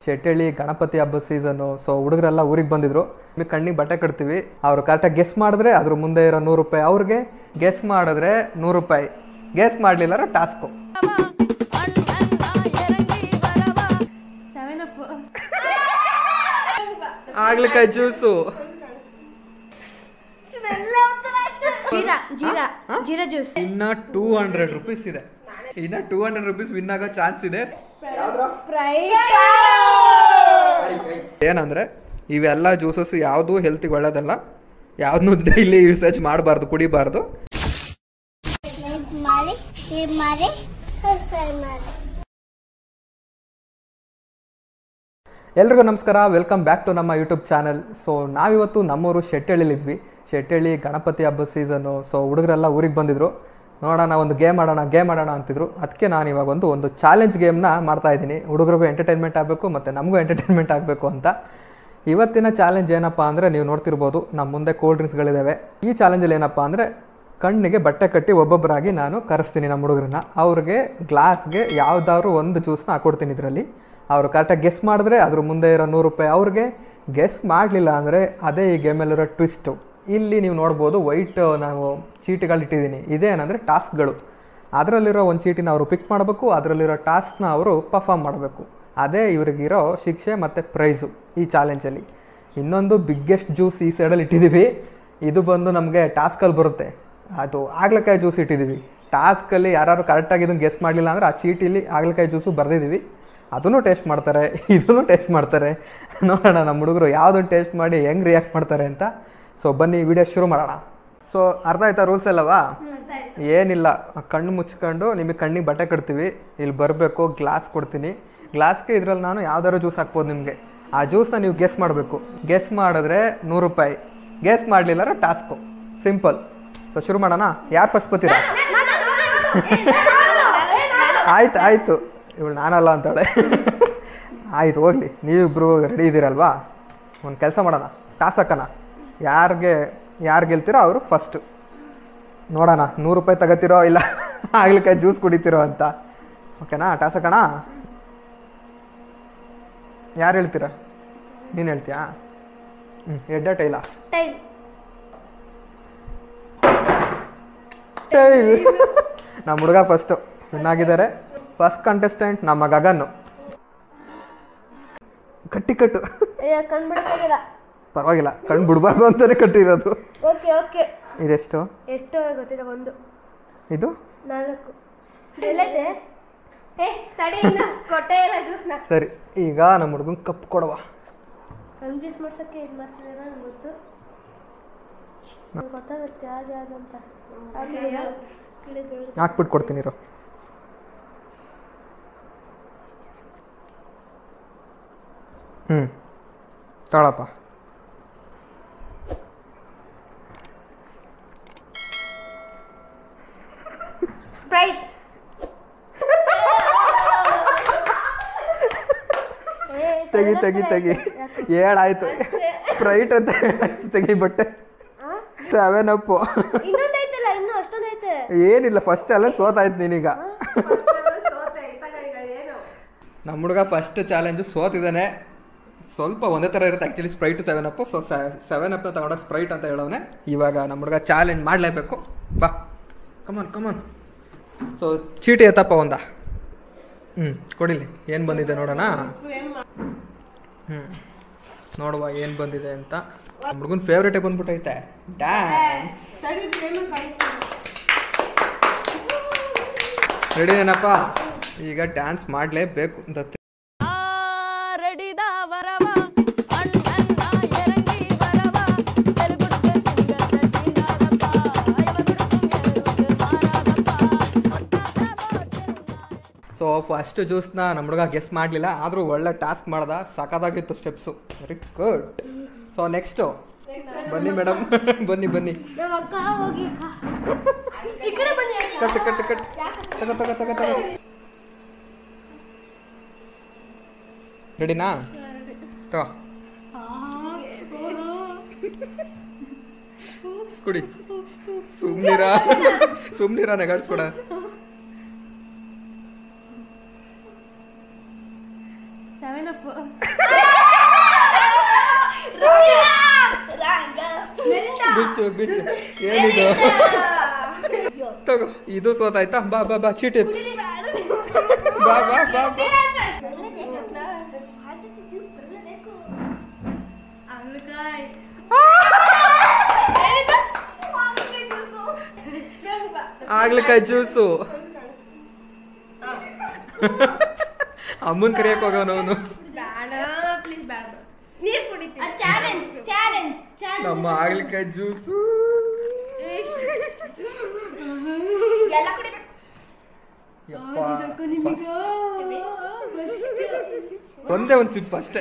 ಶೆಟ್ಟಳ್ಳಿ ಗಣಪತಿ ಹಬ್ಬದ season. So ಹುಡುಗರೆಲ್ಲ ಊರಿಗೆ ಬಂದಿದ್ರು. ನಿಮಗೆ ಕಣ್ಣಿಗೆ ಬಟ್ಟೆ ಕಟ್ತೀವಿ, ಅವರು ಕರೆಕ್ಟಾಗಿ ಗೆಸ್ ಮಾಡಿದ್ರೆ ಅದ್ರ ಮುಂದೆ ಇರೋ 100 ರೂಪಾಯಿ ಅವ್ರಿಗೆ, ಗೆಸ್ ಮಾಡಿದ್ರೆ 100 ರೂಪಾಯಿ, ಗೆಸ್ ಮಾಡಲಿಲ್ಲ ಟಾಸ್ಕು. ಆಗ್ಲಿಕಾಯಿ ಜ್ಯೂಸು, ಜೀರಾ ಜ್ಯೂಸ್. ಇನ್ನ 200 ರೂಪೀಸ್ ಇದೆ, ಇನ್ನ 200 ರೂಪೀಸ್ ವಿನ್ ಆಗೋ ಚಾನ್ಸ್ ಇದೆ. ಏನಂದ್ರೆ ಇವೆಲ್ಲ ಜ್ಯೂಸಸ್ ಯಾವುದು ಹೆಲ್ತಿಗೆ ಒಳ್ಳೇದಲ್ಲ, ಯಾವ್ದನ್ನೂ ಡೈಲಿ ಯೂಸೇಜ್ ಮಾಡಬಾರ್ದು, ಕುಡಿಬಾರ್ದು. ಎಲ್ರಿಗೂ ನಮಸ್ಕಾರ, ವೆಲ್ಕಮ್ ಬ್ಯಾಕ್ ಟು ನಮ್ಮ ಯೂಟ್ಯೂಬ್ ಚಾನಲ್. ಸೊ ನಾವಿವತ್ತು ನಮ್ಮೂರು ಶೆಟ್ಟಳ್ಳಿಲಿದ್ವಿ. ಶೆಟ್ಟಳ್ಳಿ ಗಣಪತಿ ಹಬ್ಬದ ಸೀಸನ್ನು. ಸೊ ಹುಡುಗರೆಲ್ಲ ಊರಿಗೆ ಬಂದಿದ್ರು. ನೋಡೋಣ, ಒಂದು ಗೇಮ್ ಆಡೋಣ ಅಂತಿದ್ರು. ಅದಕ್ಕೆ ನಾನು ಇವಾಗ ಒಂದು ಚಾಲೆಂಜ್ ಗೇಮ್ನ ಮಾಡ್ತಾ ಇದ್ದೀನಿ. ಹುಡುಗರಿಗೂ ಎಂಟರ್ಟೈನ್ಮೆಂಟ್ ಆಗಬೇಕು ಮತ್ತು ನಮಗೂ ಎಂಟರ್ಟೈನ್ಮೆಂಟ್ ಆಗಬೇಕು ಅಂತ. ಇವತ್ತಿನ ಚಾಲೆಂಜ್ ಏನಪ್ಪ ಅಂದರೆ, ನೀವು ನೋಡ್ತಿರ್ಬೋದು ನಮ್ಮ ಮುಂದೆ ಕೋಲ್ಡ್ ಡ್ರಿಂಕ್ಸ್ಗಳಿದ್ದಾವೆ. ಈ ಚಾಲೆಂಜಲ್ಲಿ ಏನಪ್ಪ ಅಂದರೆ, ಕಣ್ಣಿಗೆ ಬಟ್ಟೆ ಕಟ್ಟಿ ಒಬ್ಬೊಬ್ಬರಾಗಿ ನಾನು ಕರೆಸ್ತೀನಿ ನಮ್ಮ ಹುಡುಗರನ್ನ. ಅವ್ರಿಗೆ ಗ್ಲಾಸ್ಗೆ ಯಾವುದಾದ್ರು ಒಂದು ಜ್ಯೂಸ್ನ ಹಾಕ್ಕೊಡ್ತೀನಿ. ಇದರಲ್ಲಿ ಅವರು ಕರೆಕ್ಟಾಗಿ ಗೆಸ್ ಮಾಡಿದ್ರೆ ಅದ್ರ ಮುಂದೆ ಇರೋ 100 ರೂಪಾಯಿ ಅವ್ರಿಗೆ, ಗೆಸ್ ಮಾಡಲಿಲ್ಲ ಅಂದರೆ ಅದೇ ಈ ಗೇಮಲ್ಲಿರೋ ಟ್ವಿಸ್ಟು. ಇಲ್ಲಿ ನೀವು ನೋಡ್ಬೋದು, ವೈಟ್ ನಾವು ಚೀಟಿಗಳಿಟ್ಟಿದ್ದೀನಿ. ಇದೇನಂದರೆ ಟಾಸ್ಕ್ಗಳು. ಅದರಲ್ಲಿರೋ ಒಂದು ಚೀಟಿನ ಅವರು ಪಿಕ್ ಮಾಡಬೇಕು, ಅದರಲ್ಲಿರೋ ಟಾಸ್ಕ್ನ ಅವರು ಪರ್ಫಾರ್ಮ್ ಮಾಡಬೇಕು. ಅದೇ ಇವ್ರಿಗಿರೋ ಶಿಕ್ಷೆ ಮತ್ತು ಪ್ರೈಸು ಈ ಚಾಲೆಂಜಲ್ಲಿ. ಇನ್ನೊಂದು ಬಿಗ್ಗೆಸ್ಟ್ ಜ್ಯೂಸ್ ಈ ಸೈಡಲ್ಲಿ ಇಟ್ಟಿದ್ದೀವಿ. ಇದು ಬಂದು ನಮಗೆ ಟಾಸ್ಕಲ್ಲಿ ಬರುತ್ತೆ. ಅದು ಆಗ್ಲಕಾಯಿ ಜ್ಯೂಸ್ ಇಟ್ಟಿದ್ದೀವಿ. ಟಾಸ್ಕಲ್ಲಿ ಯಾರು ಕರೆಕ್ಟಾಗಿ ಇದನ್ನು ಗೆಸ್ ಮಾಡಲಿಲ್ಲ ಅಂದರೆ ಆ ಚೀಟಿಲಿ ಆಗ್ಲಕಾಯಿ ಜ್ಯೂಸು ಬರೆದಿದ್ದೀವಿ. ಅದನ್ನು ಟೇಸ್ಟ್ ಮಾಡ್ತಾರೆ, ಇದನ್ನು ಟೇಸ್ಟ್ ಮಾಡ್ತಾರೆ. ನೋಡೋಣ ನಮ್ಮ ಹುಡುಗರು ಯಾವುದನ್ನು ಟೇಸ್ಟ್ ಮಾಡಿ ಹೆಂಗೆ ರಿಯಾಕ್ಟ್ ಮಾಡ್ತಾರೆ ಅಂತ. ಸೊ ಬನ್ನಿ ವಿಡಿಯೋ ಶುರು ಮಾಡೋಣ. ಸೊ ಅರ್ಥ ಆಯ್ತಾ ರೂಲ್ಸ್ ಎಲ್ಲವಾ? ಏನಿಲ್ಲ, ಕಣ್ಣು ಮುಚ್ಕೊಂಡು ನಿಮಗೆ ಕಣ್ಣಿಗೆ ಬಟ್ಟೆ ಕಟ್ತೀವಿ. ಇಲ್ಲಿ ಬರಬೇಕು, ಗ್ಲಾಸ್ ಕೊಡ್ತೀನಿ. ಗ್ಲಾಸ್ಗೆ ಇದರಲ್ಲಿ ನಾನು ಯಾವ್ದಾದ್ರು ಜ್ಯೂಸ್ ಹಾಕ್ಬೋದು ನಿಮಗೆ. ಆ ಜ್ಯೂಸನ್ನ ನೀವು ಗೆಸ್ ಮಾಡಬೇಕು. ಗೆಸ್ ಮಾಡಿದ್ರೆ 100 ರೂಪಾಯಿ, ಗೆಸ್ ಮಾಡಲಿಲ್ಲ ಟಾಸ್ಕು. ಸಿಂಪಲ್. ಸೊ ಶುರು ಮಾಡೋಣ. ಯಾರು ಫಸ್ಟ್ ಬರ್ತೀರಾ? ಆಯ್ತು ಇವಳು ನಾನಲ್ಲ ಅಂತಾಳೆ. ಆಯ್ತು, ಹೋಗಲಿ. ನೀವಿಬ್ಬರು ರೆಡಿ ಇದ್ದೀರಲ್ವಾ? ಒಂದು ಕೆಲಸ ಮಾಡೋಣ, ಟಾಸ್ ಹಾಕೋಣ. ಯಾರು ಗೆಲ್ತಿರೋ ಅವರು ಫಸ್ಟು. ನೋಡೋಣ 100 ರೂಪಾಯಿ ತಗೋತಿರೋ ಇಲ್ಲ ಆಗ್ಲಿಕಾಯಿ ಜ್ಯೂಸ್ ಕುಡಿತೀರೋ ಅಂತ. ಓಕೆನಾ? ಟಾಸ್ ಹಾಕೋಣ. ಯಾರು ಹೇಳ್ತೀರಾ? ನೀನು ಹೇಳ್ತೀಯಾ? ಎಡ್ಡ ಟೈಲಾ? ಟೈಲ್. ನಮ್ಮ ಹುಡುಗ ಫಸ್ಟು ವಿನ್ ಆಗಿದ್ದಾರೆ. ಫಸ್ಟ್ ಕಂಟೆಸ್ಟೆಂಟ್ ನಮ್ಮ ಗಗನ್ನು. ಕಟ್ಟು. ಪರವಾಗಿಲ್ಲ, ಕಣ್ಣು ಬಿಡಬಾರ್ದು ಅಂತಾನೆ ಕಟ್ಟಿರೋದು. ಇದೆಷ್ಟು? ಎಷ್ಟು ಗೊತ್ತಿಲ್ಲ. ಒಂದು. ಇದು 4. ಸರಿ, ಈಗ ನಮ್ಮ ಹುಡುಗನ್ ಕಪ್ ಕೊಡವ. ಕನ್ಫ್ಯೂಸ್ ಮಾಡ್ಸಕ್ಕೆ ಇದು ಮಾಡ್ತಿದ್ದಾರೆ ನನಗೆ ಗೊತ್ತು. ಗೊತ್ತಾಗುತ್ತೆ ಯಾವ್ದಂತ. ಹಾಕ್ಬಿಟ್ಟು ಕೊಡ್ತೀನಿ ಇರೋ. ತಗೊಳಪ್ಪ. ಸ್ಪ್ರೈಟ್. ತೆಗಿ ಏಳಾಯ್ತು. ಸ್ಪ್ರೈಟ್ ಅಂತ ತೆಗಿ. ಬಟ್ಟೆ 7 ಅಪ್. ಇನ್ನೊಂದೈತಲ್ಲ, ಇನ್ನೂ ಅಷ್ಟೊಂದೈತೆ. ಏನಿಲ್ಲ, ಫಸ್ಟ್ ಅಲ್ಲ ಸೋತಾಯ್ತು ನೀನೀಗ. ನಮ್ಮ ಹುಡುಗ ಫಸ್ಟ್ ಚಾಲೆಂಜು ಸೋತಿದ್ದಾನೆ. ಸ್ವಲ್ಪ ಒಂದೇ ಥರ ಇರುತ್ತೆ ಆ್ಯಕ್ಚುಲಿ. Sprite 7 up. ಸೊ 7 ಅಪ್ನ ತಗೊಂಡಾಗ ಸ್ಪ್ರೈಟ್ ಅಂತ ಹೇಳೋನೆ. ಇವಾಗ ನಮ್ಮ ಹುಡುಗ ಚಾಲೆಂಜ್ ಮಾಡಲೇಬೇಕು. ಬಾ, ಕಮಾನ್. ಸೊ ಚೀಟಿ ಎತ್ತಪ್ಪ ಒಂದ. ಕೊಡಿಲಿ, ಏನು ಬಂದಿದೆ ನೋಡೋಣ. ನೋಡುವ ಏನು ಬಂದಿದೆ ಅಂತ. ನಮ್ಮ ಹುಡುಗನ ಫೇವ್ರೇಟೇ ಬಂದ್ಬಿಟ್ಟೈತೆ, ಡ್ಯಾನ್ಸ್. ರೆಡಿ ಏನಪ್ಪ? ಈಗ ಡ್ಯಾನ್ಸ್ ಮಾಡಲೇಬೇಕು ಅಂತ. ಸೊ ಫಸ್ಟ್ ಜ್ಯೂಸ್ನ ನಮ್ಮ ಹುಡುಗ ಗೆಸ್ ಮಾಡಲಿಲ್ಲ, ಆದರೂ ಒಳ್ಳೆ ಟಾಸ್ಕ್ ಮಾಡ್ದ. ಸಖತ್ತಾಗಿತ್ತು steps, very good. So next ಬನ್ನಿ ಮೇಡಮ್, ಬನ್ನಿ. ಕಟ್ಟು. ತಗೋ. ರೆಡಿನಾ? ತಗೋ, ಕುಡಿ. ಸುಮ್ನಿರ ನೆಗಾಡ್ಸ್ಕೊಡ. ಬಿಚ್ಚು ಬಿಚ್ಚು ಏನಿದು ತಗೋ ಇದು ಸೋತಾಯ್ತಾ ಬಾ ಬಾ ಬಾ ಚೀಟಿ ಎತ್ತು ಬಾ ಬಾ ಬಾ ಬಾ ಆಗ್ಲಿಕಾಯಿ ಜ್ಯೂಸು ಅಮ್ಮನ್ ಕರಿಯಕ್ ಹೋಗೋನು ಅವನು ನಮ್ಮ ಆಗ್ಲಿಕಾಯಿ ಜ್ಯೂಸು ಒಂದೇ ಒಂದ್ ಸಿಪ್ ಅಷ್ಟೇ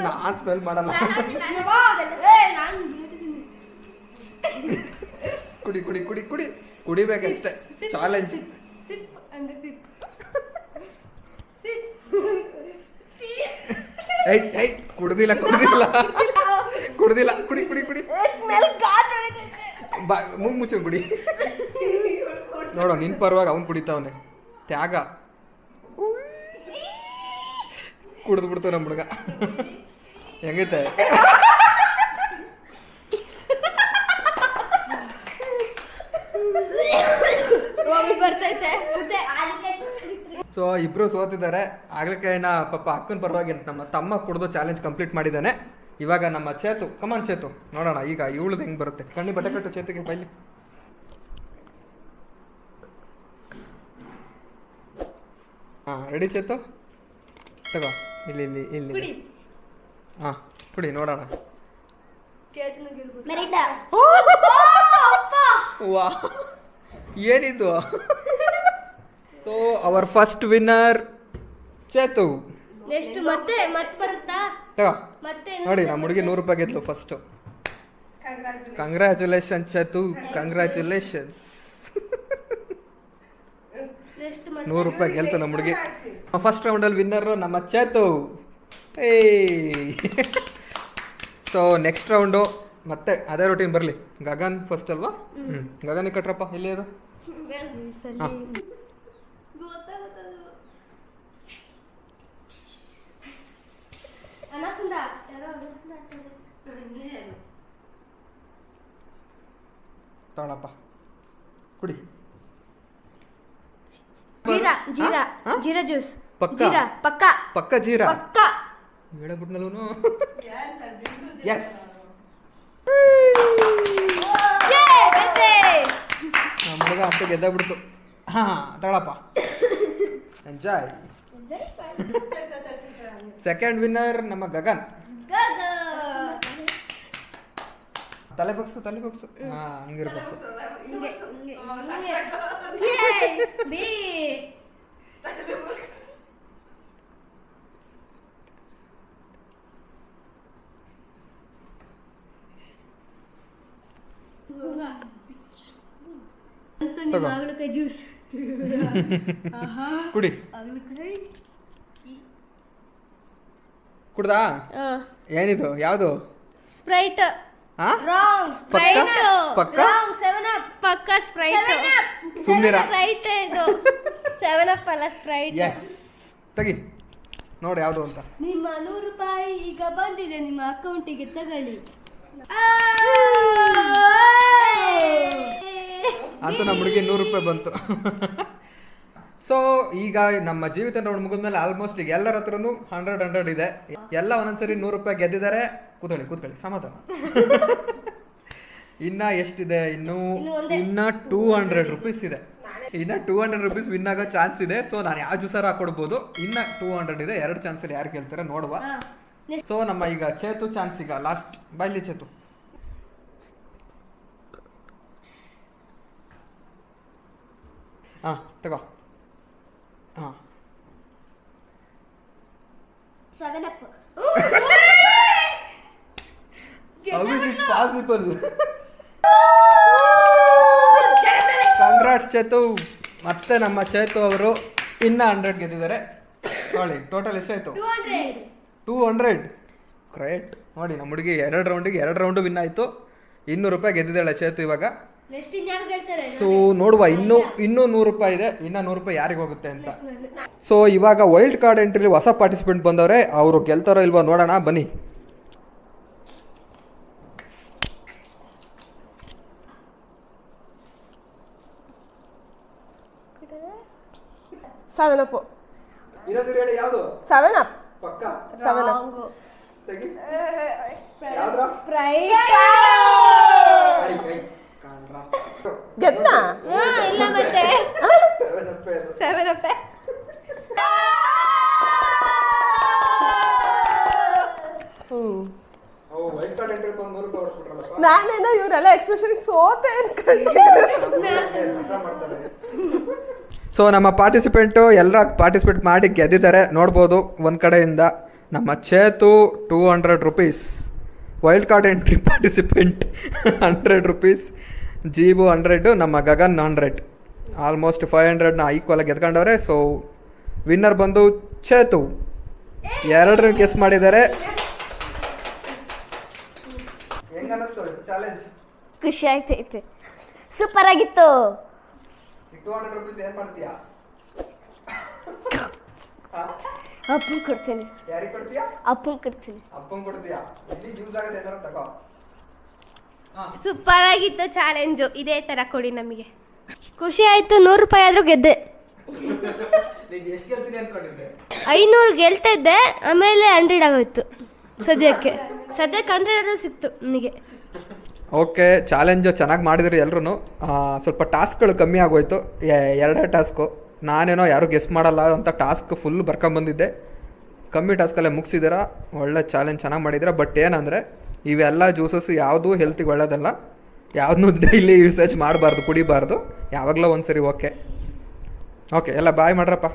ನಾನ್ ಸ್ಮೆಲ್ ಮಾಡಲ್ಲ ಕುಡಿ ಕುಡಿ ಕುಡಿ ಕುಡಿ ಕುಡಿಬೇಕಷ್ಟೇ ಚಾಲೆಂಜ್ ಏಯ್ ಏಯ್ ಕುಡ್ದಿಲ್ಲ ಕುಡ್ದಿಲ್ಲ ಕುಡ್ದಿಲ್ಲ ಕುಡಿ ಕುಡಿ ಕುಡಿ ಬಾ ಮೂಗ್ ಮುಚ್ಚು ಕುಡಿ ನೋಡೋ ನಿನ್ ಪರವಾಗಿ ಅವ್ನು ಕುಡಿತಾವನೆ ತ್ಯಾಗ ಕುಡ್ದು ಬಿಡ್ತಾವ ನಮ್ಮ ಹುಡುಗ ಹೆಂಗೈತೆ ಸೊ ಇಬ್ರು ಸೋತಿದ್ದಾರೆ ಆಗ್ಲಿಕಾಯಿನ ಪಾಪ ಅಕ್ಕನ ಪರವಾಗಿ ನಮ್ಮ ತಮ್ಮ ಕುಡ್ದು ಚಾಲೆಂಜ್ ಕಂಪ್ಲೀಟ್ ಮಾಡಿದ್ದಾನೆ ಇವಾಗ ನಮ್ಮ ಚೇತು ಕಮಾನ್ ಚೇತು ನೋಡೋಣ ಈಗ ಇವಳದು ಹೆಂಗ್ ಬರುತ್ತೆ ಕಣ್ಣಿ ಬಟ್ಟೆ ಕಟ್ಟು ಚೇತಿಗೆ ಬೈಲಿ ಹಾ ರೆಡಿ ಚೇತು ತಗೋ ಇಲ್ಲಿ ಇಲ್ಲಿ ಇಲ್ಲಿ ಹಾ ಕುಡಿ ನೋಡೋಣ ವಾ ಏನಿದು so our first winner Chethu next ಮತ್ತೆ ಬರುತ್ತಾ ತಗೋ ಮತ್ತೆ ನೋಡಿ ನಮ್ಮ ಹುಡುಗಿ 100 ರೂಪಾಯಿ ಗೆದ್ಲು ಫಸ್ಟ್ ಕಂಗ್ರ್ಯಾಚುಲೇಷನ್ ಚೇತು ಕಂಗ್ರ್ಯಾಚುಲೇಷನ್ಸ್ 100 ರೂಪಾಯಿ ಗೆಲ್ತು ನಮ್ಮ ಹುಡುಗಿ ಫಸ್ಟ್ ರೌಂಡಲ್ಲಿ ವಿನ್ನರ್ ನಮ್ಮ ಚೇತು ಸೊ ನೆಕ್ಸ್ಟ್ ರೌಂಡು ಮತ್ತೆ ಅದೇ ರೂಟೀನ್ ಬರಲಿ ಗಗನ್ ಫಸ್ಟ್ ಅಲ್ವಾ ಗಗನಿಗೆ ಕಟ್ರಪ್ಪ ಎಲ್ಲಿ ಅದು ತಗೊಳಪ್ಪ ಕುಡಿ ಜೀರಾ ಜೀರಾ ಜೀರಾ ಜ್ಯೂಸ್ ಪಕ್ಕ ಜೀರಾ ಪಕ್ಕ ಪಕ್ಕ ಜೀರಾ ಪಕ್ಕ ಹೇಳಬಿಟ್ನಲ್ಲೂ ಎಸ್ ನಮ್ಮ ಹುಡುಗ ಅಂತ ಗೆದ್ದ ಬಿಡ್ತು ಹಾ ತಗೊಳಪ್ಪ ಎಂಜಾಯ್ ಸೆಕೆಂಡ್ ವಿನ್ನರ್ ನಮ್ಮ ಗಗನ್ ತಲೆ ಬಗ್ಸು ಹಾ ಹಂಗಿರ್ಬೇಕು ಜ್ಯೂಸ್ ಕುಡಿ ಕುಡ್ದಾ ಏನಿದು ಯಾವುದು ಸ್ಪ್ರೈಟ್ ಹಾ ರಾಂಗ್ ಪಕ್ಕ ಸ್ಪ್ರೈಟ್ ಪಕ್ಕ ರಾಂಗ್ 7 ಅಪ್ ಪಕ್ಕ ಸ್ಪ್ರೈಟ್ ಸುಮ್ನಿರ ಸ್ಪ್ರೈಟ್ ಇದು 7 ಅಪ್ ಅಲ್ಲ ಸ್ಪ್ರೈಟ್ ಎಸ್ ತೆಗಿ ನೋಡಿ ಯಾವುದು ಅಂತ ನಿಮ್ಮ 100 ರೂಪಾಯಿ ಈಗ ಬಂದಿದೆ ನಿಮ್ಮ ಅಕೌಂಟಿಗೆ ತಗೊಳ್ಳಿ ಅಂತೂ ನಮ್ಮ ಹುಡುಗಿ 100 ರೂಪಾಯಿ ಬಂತು ಸೊ ಈಗ ನಮ್ಮ ಜೀವಿತ ರೌಂಡ್ ಮುಗಿದ್ಮೇಲೆ ಆಲ್ಮೋಸ್ಟ್ ಈಗ ಎಲ್ಲರ ಹತ್ರನು 100 ಇದೆ ಎಲ್ಲ ಒಂದೊಂದ್ಸರಿ 100 ರೂಪಾಯಿ ಗೆದ್ದಿದ್ದಾರೆ ಕೂತ್ಕೊಳ್ಳಿ ಸಮಾಧಾನ ಇನ್ನ ಎಷ್ಟಿದೆ ಇನ್ನ 200 ರೂಪೀಸ್ ಇದೆ ಇನ್ನ 200 ರೂಪೀಸ್ ವಿನ್ ಆಗೋ ಚಾನ್ಸ್ ಇದೆ ಸೊ ನಾನು ಯಾವ ಜ್ಯೂಸರ್ ಹಾಕೊಡ್ಬೋದು ಇನ್ನ 200 ಇದೆ 2 ಚಾನ್ಸಲ್ಲಿ ಯಾರು ಕೇಳ್ತಾರೆ ನೋಡುವ ಸೊ ನಮ್ಮ ಈಗ ಚೇತು ಚಾನ್ಸ್ ಈಗ ಲಾಸ್ಟ್ ಬೈಲಿ ಚೇತು ಹಾ ತಗೋ ಹಾ 7 up How is it possible? Congrats Chethu ಮತ್ತೆ ನಮ್ಮ ಚೇತು ಅವರು ಇನ್ನ 100 ಗೆದ್ದಿದ್ದಾರೆ ನೋಡಿ ಟೋಟಲ್ ಎಷ್ಟಾಯ್ತು 200 ಗ್ರೇಟ್ ನೋಡಿ ನಮ್ಮ ಹುಡುಗಿ 2 ರೌಂಡಿಗೆ 2 ರೌಂಡು ವಿನ್ ಆಯಿತು 200 ರೂಪಾಯಿ ಗೆದ್ದಿದ್ದಾಳೆ ಚೇತು ಇವಾಗ ನೆಕ್ಸ್ಟ್ ಇನ್ಯಾರು ಗೆಲ್ತಾರೆ ಸೊ ನೋಡುವ ಇನ್ನೂ 100 ರೂಪಾಯಿ ಇದೆ, ಇನ್ನೂ 100 ರೂಪಾಯಿ ಯಾರಿಗೆ ಹೋಗುತ್ತೆ ಅಂತ. ಸೊ ಇವಾಗ ವೈಲ್ಡ್ ಕಾರ್ಡ್ ಎಂಟ್ರಿಲಿ ಹೊಸ ಪಾರ್ಟಿಸಿಪೆಂಟ್ ಬಂದವ್ರೆ, ಅವರು ಗೆಲ್ತಾರೋ ಇಲ್ವೋ ನೋಡೋಣ ಬನ್ನಿ. Seven up. ಇನ್ನೊಂದ್ಸರಿ ಹೇಳಿ ಯಾವುದು? 7 ಅಪ್. ಪಕ್ಕ 7 ಅಪ್. ತೆಗಿ. ಯಾವ್ದ್ರ? ಸ್ಪ್ರೈಟ್. ಕಾಣ್ರಾ. ಗೆದ್ನಾ? ಇಲ್ಲ ಮತ್ತೆ 7 ರೂಪಾಯಿ ಅದು. 7 ಅಪ್. ಓ ವೈಲ್ಡ್ ಕಾರ್ಡ್ ಎಂಟ್ರಿ ಬಂದು 100 ರೂಪಾಯಿ ಹೊರಟ್ಬಿಟ್ರಲ್ಲಪ್ಪ. ನಾನೇನೋ ಇವರೆಲ್ಲ ಎಕ್ಸ್ಪ್ರೆಷನ್ ಸೋತೆ ಅನ್ಕೊಂಡೆ. ಸೊ ನಮ್ಮ ಪಾರ್ಟಿಸಿಪೆಂಟು ಎಲ್ಲ ಪಾರ್ಟಿಸಿಪೇಟ್ ಮಾಡಿ ಗೆದ್ದಿದ್ದಾರೆ ನೋಡ್ಬೋದು. ಒಂದು ಕಡೆಯಿಂದ ನಮ್ಮ Chethu 200 rupees, wild card entry participant 100 rupees, Jeebu 100, ನಮ್ಮ ಗಗನ್ 100, ಆಲ್ಮೋಸ್ಟ್ 500ನ ಈಕ್ವಲಾಗಿ ಗೆದ್ಕೊಂಡವ್ರೆ. ಸೊ ವಿನ್ನರ್ ಬಂದು ಚೇತು, 2 ಗೆಸ್ ಮಾಡಿದ್ದಾರೆ. ಹೆಂಗ ಅನ್ನಿಸ್ತು ಚಾಲೆಂಜ್? ಖುಷಿ ಆಯ್ತೈತೆ, ಸೂಪರ್ ಆಗಿತ್ತು. 200 ರೂಪೀಸ್ ಏನು ಮಾಡ್ತೀಯಾ? ಅಪ್ಪನ್ ಕೊಡ್ತೀನಿ. ಯಾರಿಗೆ ಕೊಡ್ತೀಯಾ? ಅಪ್ಪನ್ ಕೊಡ್ತೀನಿ. ಅಪ್ಪಂಗೆ ಕೊಡ್ತೀಯಾ? ಇಲ್ಲಿ ಯೂಸ್ ಆಗುತ್ತೆ ಏನಾರು ತಗೋ. ಸೂಪರ್ ಆಗಿತ್ತು ಚಾಲೆಂಜು, ಇದೇ ತರ ಕೊಡಿ ನಮಗೆ. ಖುಷಿ ಆಯ್ತು, 100 ರೂಪಾಯಿ ಆದ್ರೂ ಗೆದ್ದೆ. ನೀನು ಎಷ್ಟು ಗೆಲ್ತೀನಿ ಅನ್ಕೊಂಡಿದ್ದೆ? 500 ಗೆಲ್ತಾ ಇದ್ದೆ, ಆಮೇಲೆ 100 ಆಗೋಯ್ತು. ಸದ್ಯಕ್ಕೆ 100 ಸಿಕ್ತು ನನಗೆ. ಓಕೆ, ಚಾಲೆಂಜು ಚೆನ್ನಾಗಿ ಮಾಡಿದ್ರಿ ಎಲ್ಲರೂ. ಸ್ವಲ್ಪ ಟಾಸ್ಕ್ಗಳು ಕಮ್ಮಿ ಆಗೋಯ್ತು, 2 ಟಾಸ್ಕು. ನಾನೇನೋ ಯಾರು ಗೆಸ್ ಮಾಡಲ್ಲ ಅಂತ ಟಾಸ್ಕ್ ಫುಲ್ ಬರ್ಕೊಂಬಂದಿದ್ದೆ, ಕಮ್ಮಿ ಟಾಸ್ಕಲ್ಲೇ ಮುಗಿಸಿದ್ದೀರಾ. ಒಳ್ಳೆ ಚಾಲೆಂಜ್ ಚೆನ್ನಾಗಿ ಮಾಡಿದ್ದೀರಾ. ಬಟ್ ಏನಂದರೆ ಇವೆಲ್ಲ ಜ್ಯೂಸಸ್ ಯಾವುದೂ ಹೆಲ್ತಿಗೆ ಒಳ್ಳೆಯದಲ್ಲ, ಯಾವುದನ್ನೂ ಡೈಲಿ ಯೂಸೇಜ್ ಮಾಡಬಾರ್ದು, ಕುಡಿಬಾರ್ದು, ಯಾವಾಗಲೂ ಒಂದು ಸರಿ. ಓಕೆ ಓಕೆ, ಎಲ್ಲ ಬಾಯ್ ಮಾಡ್ರಪ್ಪ.